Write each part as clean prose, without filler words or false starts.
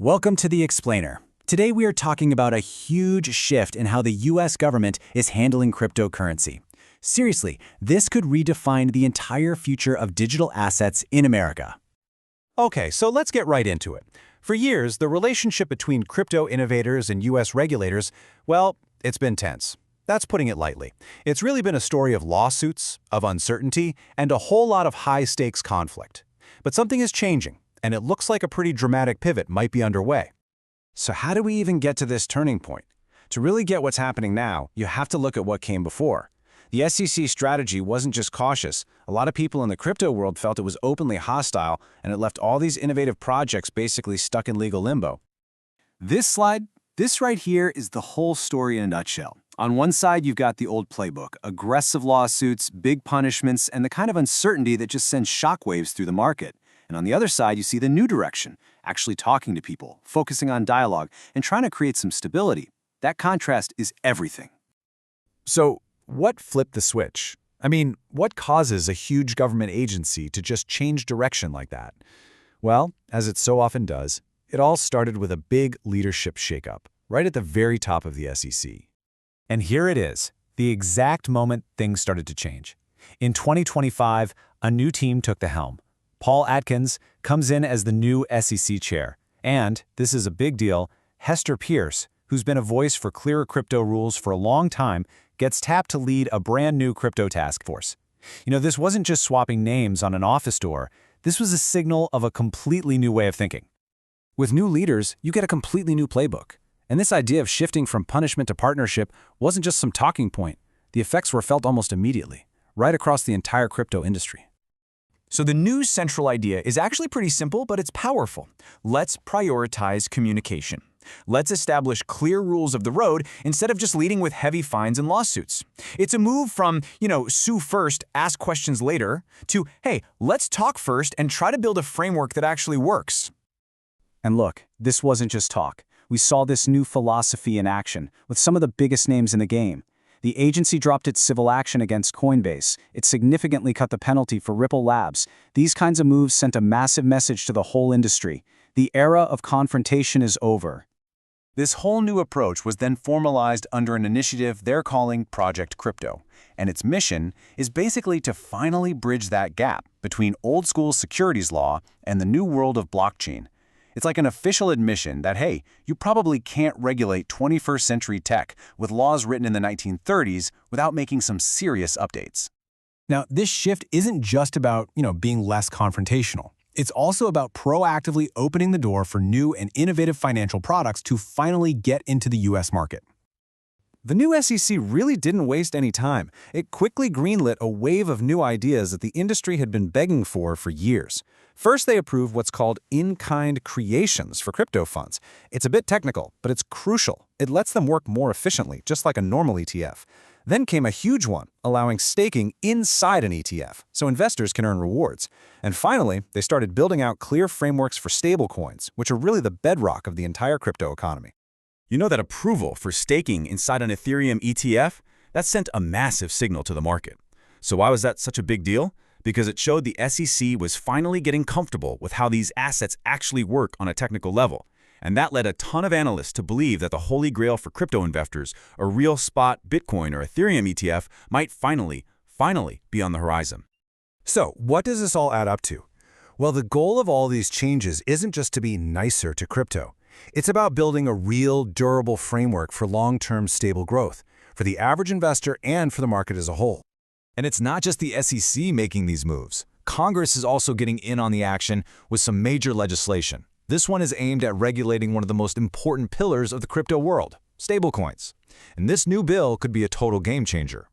Welcome to The Explainer. Today we are talking about a huge shift in how the US government is handling cryptocurrency. Seriously, this could redefine the entire future of digital assets in America. Okay, so let's get right into it. For years, the relationship between crypto innovators and US regulators, well, it's been tense. That's putting it lightly. It's really been a story of lawsuits, of uncertainty, and a whole lot of high-stakes conflict. But something is changing, and it looks like a pretty dramatic pivot might be underway. So how do we even get to this turning point? To really get what's happening now, you have to look at what came before. The SEC strategy wasn't just cautious. A lot of people in the crypto world felt it was openly hostile, and it left all these innovative projects basically stuck in legal limbo. This right here is the whole story in a nutshell. On one side, you've got the old playbook, aggressive lawsuits, big punishments, and the kind of uncertainty that just sends shockwaves through the market. And on the other side, you see the new direction, actually talking to people, focusing on dialogue, and trying to create some stability. That contrast is everything. So, what flipped the switch? I mean, what causes a huge government agency to just change direction like that? Well, as it so often does, it all started with a big leadership shakeup, right at the very top of the SEC. And here it is, the exact moment things started to change. In 2025, a new team took the helm. Paul Atkins comes in as the new SEC chair. And, this is a big deal, Hester Peirce, who's been a voice for clearer crypto rules for a long time, gets tapped to lead a brand new crypto task force. This wasn't just swapping names on an office door. This was a signal of a completely new way of thinking. With new leaders, you get a completely new playbook. And this idea of shifting from punishment to partnership wasn't just some talking point. The effects were felt almost immediately, right across the entire crypto industry. So the new central idea is actually pretty simple, but it's powerful. Let's prioritize communication. Let's establish clear rules of the road instead of just leading with heavy fines and lawsuits. It's a move from, sue first, ask questions later, to, hey, let's talk first and try to build a framework that actually works. And look, this wasn't just talk. We saw this new philosophy in action with some of the biggest names in the game. The agency dropped its civil action against Coinbase. It significantly cut the penalty for Ripple Labs. These kinds of moves sent a massive message to the whole industry. The era of confrontation is over. This whole new approach was then formalized under an initiative they're calling Project Crypto, and its mission is basically to finally bridge that gap between old-school securities law and the new world of blockchain. It's like an official admission that, hey, you probably can't regulate 21st century tech with laws written in the 1930s without making some serious updates. Now, this shift isn't just about, being less confrontational. It's also about proactively opening the door for new and innovative financial products to finally get into the US market. The new SEC really didn't waste any time. It quickly greenlit a wave of new ideas that the industry had been begging for years. First, they approved what's called in-kind creations for crypto funds. It's a bit technical, but it's crucial. It lets them work more efficiently, just like a normal ETF. Then came a huge one, allowing staking inside an ETF, so investors can earn rewards. And finally, they started building out clear frameworks for stablecoins, which are really the bedrock of the entire crypto economy. You know that approval for staking inside an Ethereum ETF? That sent a massive signal to the market. So why was that such a big deal? Because it showed the SEC was finally getting comfortable with how these assets actually work on a technical level. And that led a ton of analysts to believe that the holy grail for crypto investors, a real spot Bitcoin or Ethereum ETF, might finally be on the horizon. So, what does this all add up to? Well, the goal of all these changes isn't just to be nicer to crypto. It's about building a real, durable framework for long-term stable growth, for the average investor and for the market as a whole. And it's not just the SEC making these moves. Congress is also getting in on the action with some major legislation. This one is aimed at regulating one of the most important pillars of the crypto world, stablecoins. And this new bill could be a total game changer.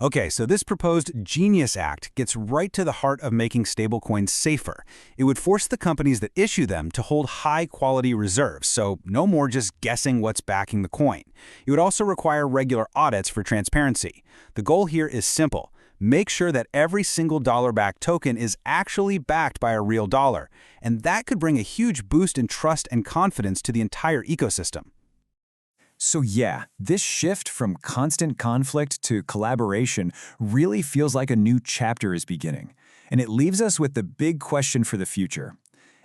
Okay, so this proposed Genius Act gets right to the heart of making stablecoins safer. It would force the companies that issue them to hold high-quality reserves, so no more just guessing what's backing the coin. It would also require regular audits for transparency. The goal here is simple. Make sure that every single dollar-backed token is actually backed by a real dollar, and that could bring a huge boost in trust and confidence to the entire ecosystem. So yeah, this shift from constant conflict to collaboration really feels like a new chapter is beginning. And it leaves us with the big question for the future.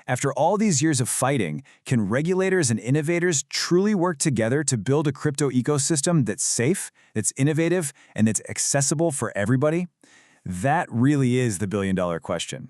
After all these years of fighting, can regulators and innovators truly work together to build a crypto ecosystem that's safe, that's innovative, and that's accessible for everybody? That really is the billion-dollar question.